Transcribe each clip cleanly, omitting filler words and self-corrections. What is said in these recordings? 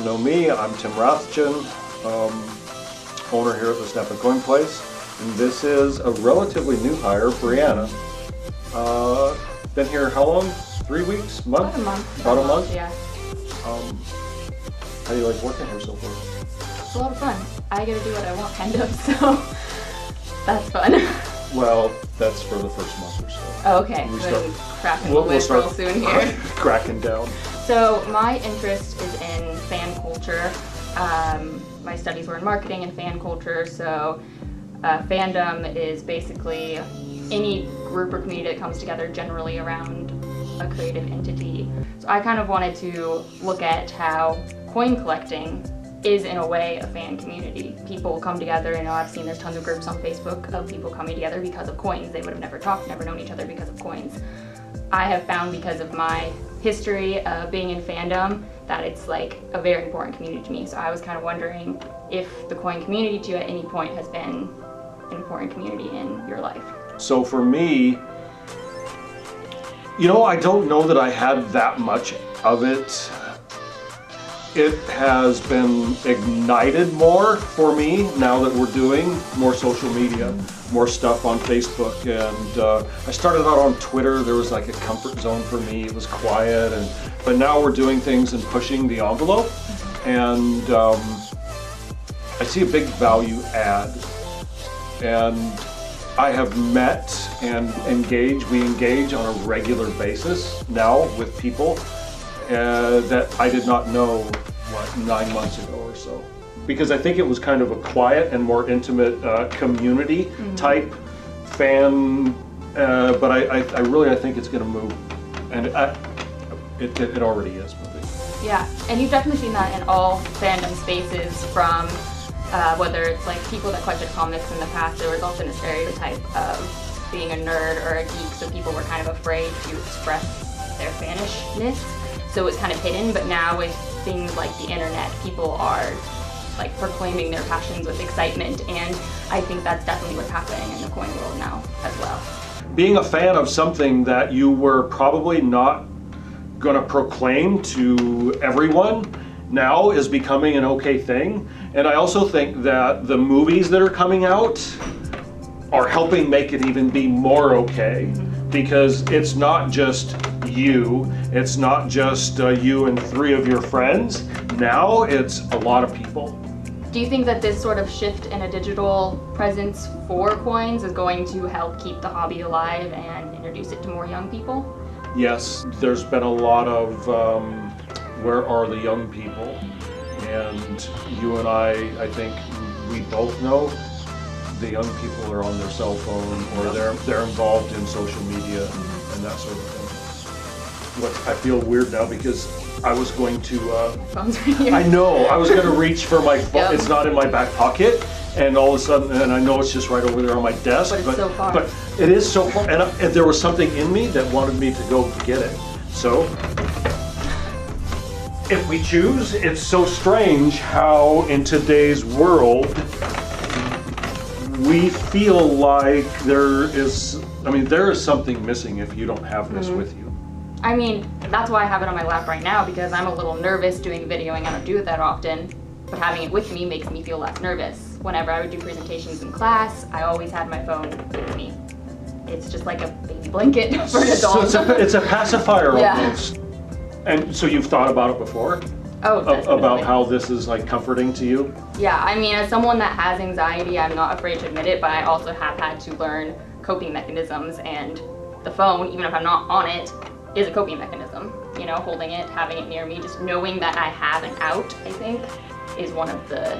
know me, I'm Tim Rathjen, owner here at the Snap and Coin Place, and this is a relatively new hire, Brianna. Been here how long? 3 weeks? Month? About a month. About a month? Yeah. How do you like working here so far? It's a lot of fun. I get to do what I want, kind of, so that's fun. Well, that's for the first month or so. Oh, okay. We're cracking the whip real soon here. Cracking down. So my interest is in fan culture. My studies were in marketing and fan culture, so fandom is basically any group or community that comes together generally around a creative entity. So I kind of wanted to look at how coin collecting is in a way a fan community. People come together, you know, I've seen there's tons of groups on Facebook of people coming together because of coins. They would have never talked, never known each other because of coins. I have found because of my history of being in fandom that it's like a very important community to me. So I was kind of wondering if the coin community to you at any point has been an important community in your life. So for me, you know, I don't know that I had that much of it. It has been ignited more for me now that we're doing more social media, more stuff on Facebook, and I started out on Twitter. There was like a comfort zone for me. It was quiet, but now we're doing things and pushing the envelope, and I see a big value add, and I have met and we engage on a regular basis now with people that I did not know, 9 months ago or so. Because I think it was kind of a quiet and more intimate community type fan, but I really think it's gonna move, and it already is moving. Yeah, and you've definitely seen that in all fandom spaces, from whether it's like people that collected comics in the past. There was often a stereotype of being a nerd or a geek, so people were kind of afraid to express their fanishness, so it's kind of hidden. But now with things like the internet, people are like proclaiming their passions with excitement, and I think that's definitely what's happening in the coin world now as well. Being a fan of something that you were probably not gonna proclaim to everyone now is becoming an okay thing. And I also think that the movies that are coming out are helping make it even be more okay, because it's not just you, it's not just you and 3 of your friends. Now it's a lot of people. Do you think that this sort of shift in a digital presence for coins is going to help keep the hobby alive and introduce it to more young people? Yes, there's been a lot of where are the young people? And you and I think we both know the young people are on their cell phone, or they're involved in social media and that sort of thing. I feel weird now because I was going to, Phone's right here. I know, I was going to reach for my phone. Yep. It's not in my back pocket, and all of a sudden, and I know it's just right over there on my desk. But it's so far. But it is so far, and there was something in me that wanted me to go get it. So, if we choose, it's so strange how in today's world, we feel like there is something missing if you don't have this with you. I mean, that's why I have it on my lap right now, because I'm a little nervous doing videoing. I don't do it that often, but having it with me makes me feel less nervous. Whenever I would do presentations in class, I always had my phone with me. It's just like a baby blanket for an adult. So it's a pacifier almost. Yeah. And so you've thought about it before? Oh, definitely. About how this is like comforting to you? Yeah, I mean, as someone that has anxiety, I'm not afraid to admit it, but I also have had to learn coping mechanisms, and the phone, even if I'm not on it, is a coping mechanism. You know, holding it, having it near me, just knowing that I have an out, I think, is one of the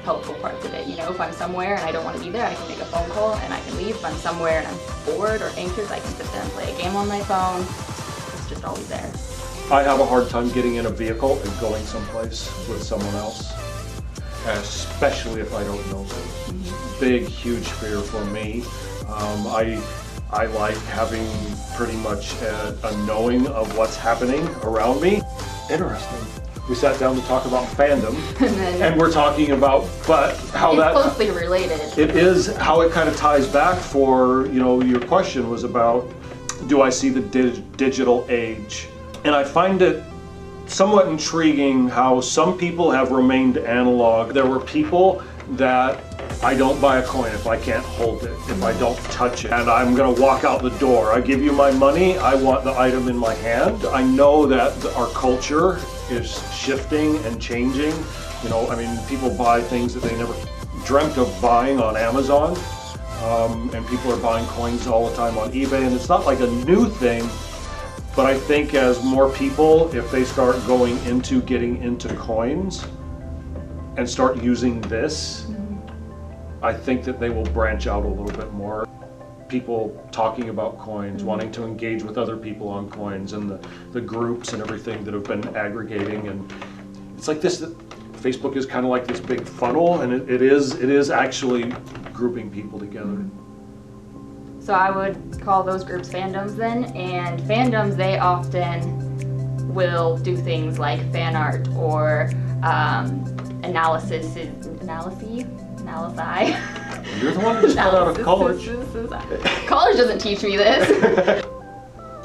helpful parts of it. You know, if I'm somewhere and I don't want to be there, I can make a phone call and I can leave. If I'm somewhere and I'm bored or anxious, I can sit there and play a game on my phone. It's just always there. I have a hard time getting in a vehicle and going someplace with someone else, especially if I don't know them. Big, huge fear for me. I like having pretty much a knowing of what's happening around me. Interesting. We sat down to talk about fandom, and we're talking about, how it's that closely related. It is how it kind of ties back for, you know, your question was about, do I see the digital age? And I find it somewhat intriguing how some people have remained analog. There were people that I don't buy a coin if I can't hold it, if I don't touch it, and I'm gonna walk out the door. I give you my money, I want the item in my hand. I know that our culture is shifting and changing. You know, I mean, people buy things that they never dreamt of buying on Amazon, and people are buying coins all the time on eBay, and it's not like a new thing, but I think as more people, if they start going into getting into coins and start using this, I think that they will branch out a little bit more. People talking about coins, wanting to engage with other people on coins, and the groups and everything that have been aggregating. And it's like this, Facebook is kind of like this big funnel, and it is actually grouping people together. So I would call those groups fandoms then, and fandoms, they often will do things like fan art or analysis. You're the one who just got out of college. College doesn't teach me this.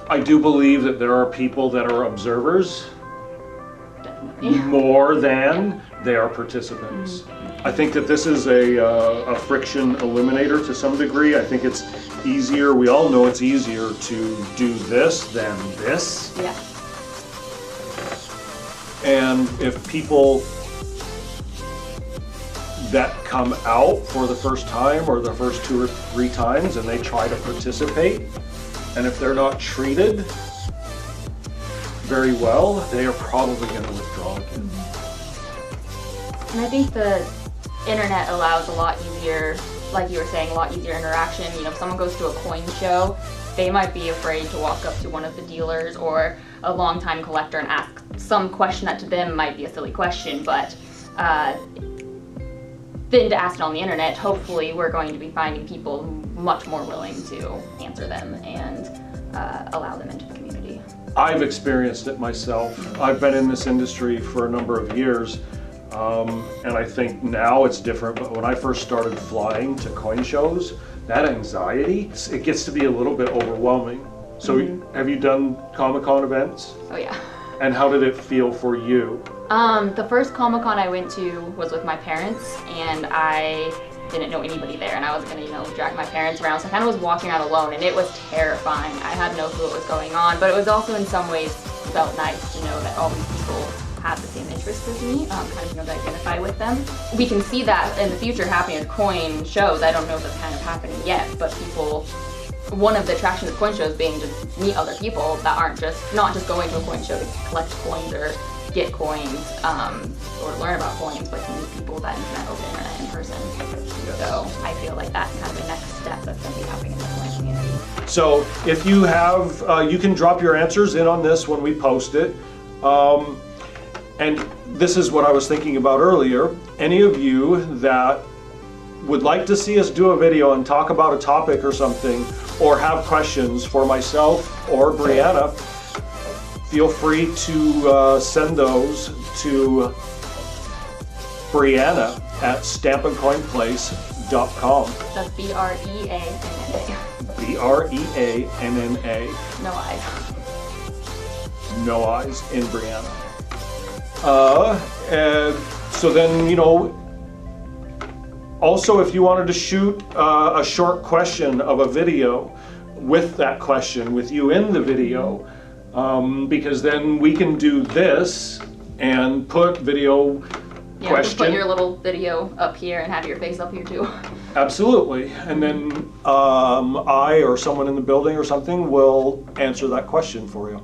I do believe that there are people that are observers Definitely. more than they are participants. I think that this is a friction eliminator to some degree. I think it's easier, we all know it's easier to do this than this. Yeah. And if people that come out for the first time or the first 2 or 3 times and they try to participate, and if they're not treated very well, they are probably going to withdraw again. And I think the internet allows a lot easier, like you were saying, a lot easier interaction. You know, if someone goes to a coin show, they might be afraid to walk up to one of the dealers or a longtime collector and ask some question that to them might be a silly question, but then to ask it on the internet, hopefully we're going to be finding people much more willing to answer them and allow them into the community. I've experienced it myself. I've been in this industry for a number of years, and I think now it's different, but when I first started flying to coin shows, that anxiety, it gets to be a little bit overwhelming. So have you done Comic-Con events? Oh yeah. And how did it feel for you? The first Comic-Con I went to was with my parents, and I didn't know anybody there, and I was gonna, drag my parents around, so I kind of was walking out alone, and it was terrifying. I had no clue what was going on, but it was also in some ways felt nice to know that all these people have the same interests as me, kind of, to identify with them. We can see that in the future happening at coin shows. I don't know if that's kind of happening yet, but one of the attractions of coin shows being to meet other people that aren't not just going to a coin show to collect coins or get coins or learn about coins, but to meet people that you've met over the internet in person. So I feel like that's kind of the next step that's going to be happening in the coin community. So if you have, you can drop your answers in on this when we post it. And this is what I was thinking about earlier. Any of you that would like to see us do a video and talk about a topic or something, or have questions for myself or Brianna, feel free to send those to Brianna at stampandcoinplace.com. That's Breanna. Breanna. No eyes. No eyes in Brianna. And so then, also if you wanted to shoot a short question of a video with that question, with you in the video, because then we can do this and put video question. Put your little video up here and have your face up here too. Absolutely. And then I or someone in the building or something will answer that question for you.